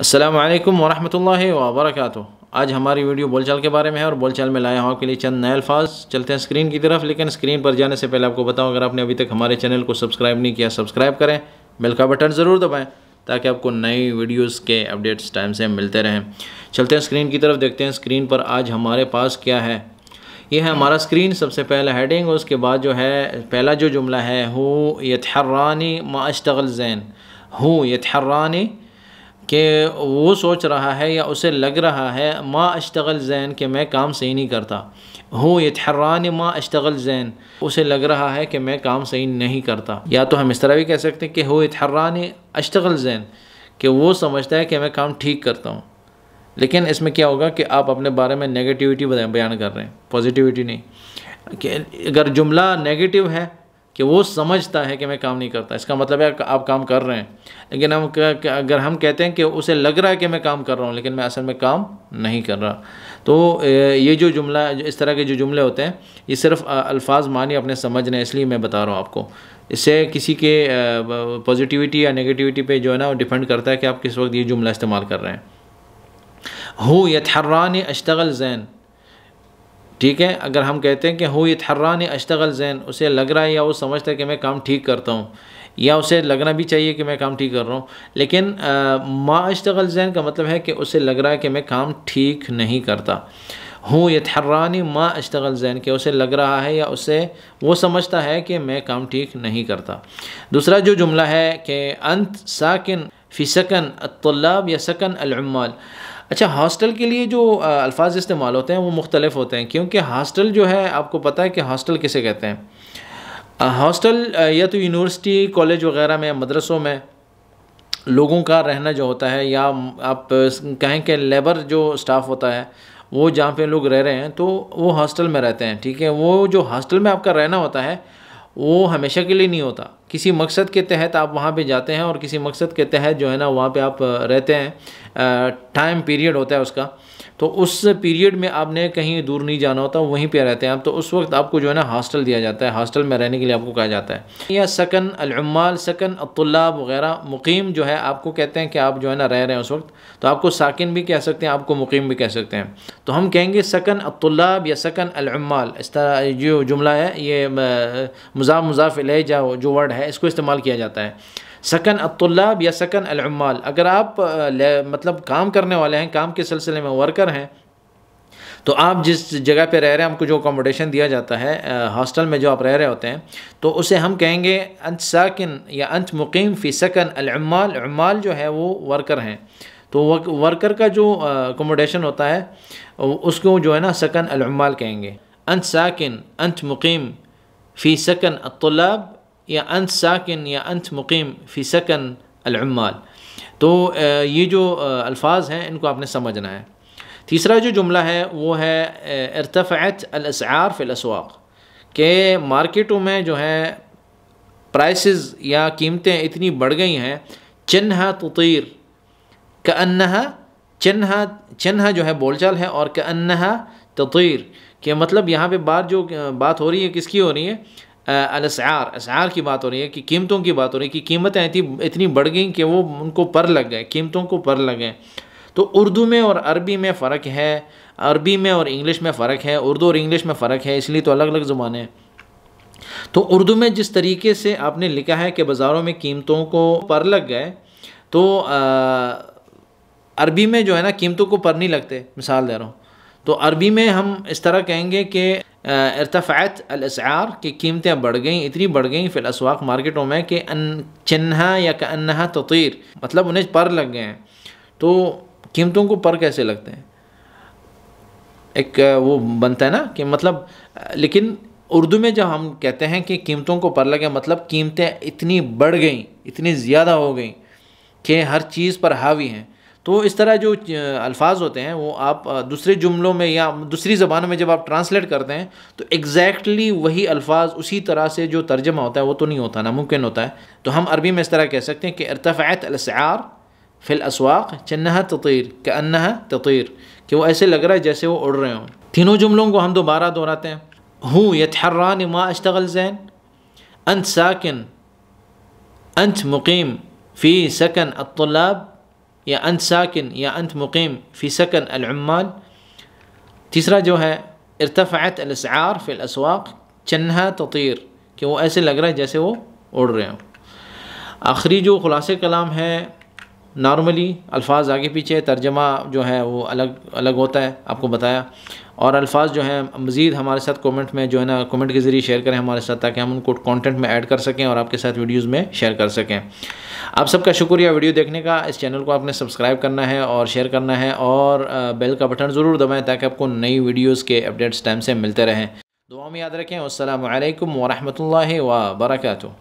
अस्सलामु अलैकुम वरहमतुल्लाहि वबरकातुहू। आज हमारी वीडियो बोलचाल के बारे में है और बोलचाल में लाया हूँ आपके लिए चंद नए अल्फाज। चलते हैं स्क्रीन की तरफ, लेकिन स्क्रीन पर जाने से पहले आपको बताऊँ, अगर आपने अभी तक हमारे चैनल को सब्सक्राइब नहीं किया, सब्सक्राइब करें, बेल का बटन ज़रूर दबाएँ ताकि आपको नई वीडियोज़ के अपडेट्स टाइम से मिलते रहें। चलते हैं स्क्रीन की तरफ, देखते हैं स्क्रीन पर आज हमारे पास क्या है। ये है हमारा स्क्रीन। सबसे पहले हेडिंग, उसके बाद जो है पहला जो जुमला है, हु यतहर्रानी मा अश्तगल ज़ैन। हु यतहर्रानी कि वो सोच रहा है या उसे लग रहा है, मा अश्तगल ज़ैन कि मैं काम सही नहीं करता। हु यतहर्रानी मा अश्तगल ज़ैन, उसे लग रहा है कि मैं काम सही नहीं करता। या तो हम इस तरह भी कह सकते हैं कि हु यतहर्रानी अश्तगल ज़ैन, कि वो समझता है कि मैं काम ठीक करता हूँ। लेकिन इसमें क्या होगा कि आप अपने बारे में नेगेटिविटी बयान कर रहे हैं, पॉजिटिविटी नहीं। कि अगर जुमला नेगेटिव है कि वो समझता है कि मैं काम नहीं करता, इसका मतलब है आप काम कर रहे हैं। लेकिन अगर हम कहते हैं कि उसे लग रहा है कि मैं काम कर रहा हूँ लेकिन मैं असल में काम नहीं कर रहा, तो ये जो जुमला, इस तरह के जो जुमले होते हैं, ये सिर्फ अल्फाज मानी अपने समझने, इसलिए मैं बता रहा हूँ आपको। इससे किसी के पॉजिटिविटी या नेगेटिविटी पे जो है ना, वो डिपेंड करता है कि आप किस वक्त ये जुमला इस्तेमाल कर रहे हैं। हु यतहर्रानी अश्तगल ज़ैन, ठीक है। अगर हम कहते हैं कि हु यतहर्रानी अश्तगल ज़ैन, उसे लग रहा है या वो समझता है कि मैं काम ठीक करता हूँ, या उसे लगना भी चाहिए कि मैं काम ठीक कर रहा हूँ। लेकिन मा अश्तगल ज़ैन का मतलब है कि उसे लग रहा है कि मैं काम ठीक नहीं करता। हु यतहर्रानी मा अश्तगल ज़ैन, कि उसे लग रहा है या उसे वो समझता है कि मैं काम ठीक नहीं करता। दूसरा जो जुमला है कि अंत साकिन फ़ी सकन अत्तुल्लाब या सकन अल-उम्माल। अच्छा, हॉस्टल के लिए जो अल्फाज इस्तेमाल होते हैं वो मुख्तलिफ होते हैं, क्योंकि हॉस्टल जो है, आपको पता है कि हॉस्टल किसे कहते हैं। हॉस्टल या तो यूनिवर्सिटी, कॉलेज वगैरह में, मदरसों में लोगों का रहना जो होता है, या आप कहें कि लेबर जो स्टाफ होता है, वो जहाँ पे लोग रह रहे हैं तो वो हॉस्टल में रहते हैं, ठीक है। वो जो हॉस्टल में आपका रहना होता है वो हमेशा के लिए नहीं होता, किसी मकसद के तहत आप वहाँ पे जाते हैं और किसी मकसद के तहत जो है ना वहाँ पे आप रहते हैं। टाइम पीरियड होता है उसका, तो उस पीरियड में आपने कहीं दूर नहीं जाना होता, वहीं पे रहते हैं आप, तो उस वक्त आपको जो है ना हॉस्टल दिया जाता है, हॉस्टल में रहने के लिए आपको कहा जाता है। या सकन अल-उम्माल, सकन अत्तुल्लाब वगैरह। मुकीम जो है, आपको कहते हैं कि आप जो है ना रह रहे हैं उस वक्त, तो आपको साकिन भी कह सकते हैं, आपको मुकीम भी कह सकते हैं। तो हम कहेंगे सकन अत्तुल्लाब या सकन अल-उम्माल। इस तरह जो जुमला है, ये मुज़ाफ़ इलैह जो वर्ड है, इसको इस्तेमाल किया जाता है, सकन अत्तुल्लाब या सकन अल-उम्माल। अगर आप मतलब काम करने वाले हैं, काम के सिलसिले में वर्कर हैं, तो आप जिस जगह पे रह रहे हैं, आपको जो अकोमोडेशन दिया जाता है हॉस्टल में जो आप रह रहे होते हैं, तो उसे हम कहेंगे अंत साकिन या अंत मुकीम फ़ी सकन अल-उम्माल। उम्माल जो है वो वर्कर हैं, तो वर्कर का जो अकोमोडेशन होता है उसको जो है ना सकन अल-उम्माल कहेंगे। अंत साकिन, अंत मुकीम फ़ी सकन अत्तुल्लाब, या अंत साकिन या अंत मुकीम फ़ी सकन अल-उम्माल। तो ये जो अल्फाज हैं इनको आपने समझना है। तीसरा जो जुमला है वो है इर्तफ़अत अल-अस्आर फ़िल अस्वाक़, के मार्केटों में जो है प्राइसेस या कीमतें इतनी बढ़ गई हैं। चन्हा तुतीर, कअन्नहा, चन्हा जो है बोलचाल है, और कअन्नहा तुतीर, के मतलब यहाँ पे बात हो रही है, किसकी हो रही है? अल-अस्आर, अस्आर की बात हो रही है, कि कीमतों की बात हो रही है, कि कीमतें इतनी बढ़ गई कि वो उनको पर लग गए, कीमतों को पर लग गए। तो उर्दू में और अरबी में फ़र्क है, अरबी में और इंग्लिश में फ़र्क है, उर्दू और इंग्लिश में फ़र्क है, इसलिए तो अलग अलग ज़ुबानें हैं। तो उर्दू में जिस तरीके से आपने लिखा है कि बाज़ारों में कीमतों को पर लग गए, तो अरबी में जो है ना कीमतों को पर नहीं लगते। मिसाल दे रहा हूँ, तो अरबी में हम इस तरह कहेंगे कि इर्तफ़अत अल-अस्आर, की कीमतें बढ़ गई, इतनी बढ़ गई फ़िल अस्वाक़, मार्केटों में, कि चन्हा या कअन्नहा ततीर, मतलब उन्हें पर लग गए हैं। तो कीमतों को पर कैसे लगते हैं? एक वो बनता है ना कि मतलब, लेकिन उर्दू में जब हम कहते हैं कि कीमतों को पर लगे, मतलब कीमतें इतनी बढ़ गई, इतनी ज़्यादा हो गई कि हर चीज़ पर हावी हैं। तो इस तरह जो अल्फाज होते हैं वो आप दूसरे जुमलों में या दूसरी ज़बानों में जब आप ट्रांसलेट करते हैं, तो एग्जैक्टली वही अल्फाज उसी तरह से जो तर्जमा होता है वो तो नहीं होता, नामुमकिन होता है। तो हम अरबी में इस तरह कह सकते हैं कि इर्तफ़अत अल-अस्आर फ़िल अस्वाक़ चन्नहा ततीर कअन्नहा ततीर, कि वो ऐसे लग रहा है जैसे वो उड़ रहे हों। तीनों जुमलों को हम दोबारा दोहराते हैं। हु यतहर्रानी मा अश्तगल ज़ैन, अंत साकिन, अंत मुकीम फ़ी सकन अत्तुल्लाब, या अंत साकिन या अंत मुकीम फ़ी सकन अल-उम्माल। तीसरा जो है इर्तफ़अत अल-अस्आर फ़िल अस्वाक़ चन्हा ततीर, कि वो ऐसे लग रहा है जैसे वो उड़ रहे हों। आखिरी जो खुलासे कलाम है, नॉर्मली अल्फाज आगे पीछे, तर्जमा जो है वो अलग अलग होता है, आपको बताया। और अल्फाज जो हैं मज़ीद हमारे साथ कमेंट में जो है ना, कमेंट के ज़रिए शेयर करें हमारे साथ, ताकि हम उनको कंटेंट में ऐड कर सकें और आपके साथ वीडियोस में शेयर कर सकें। आप सबका शुक्रिया वीडियो देखने का। इस चैनल को आपने सब्सक्राइब करना है और शेयर करना है, और बेल का बटन ज़रूर दबाएँ ताकि आपको नई वीडियोज़ के अपडेट्स टाइम से मिलते रहें। दुआ में याद रखें। अस्सलामु अलैकुम व रहमतुल्लाहि व बरकातुहू।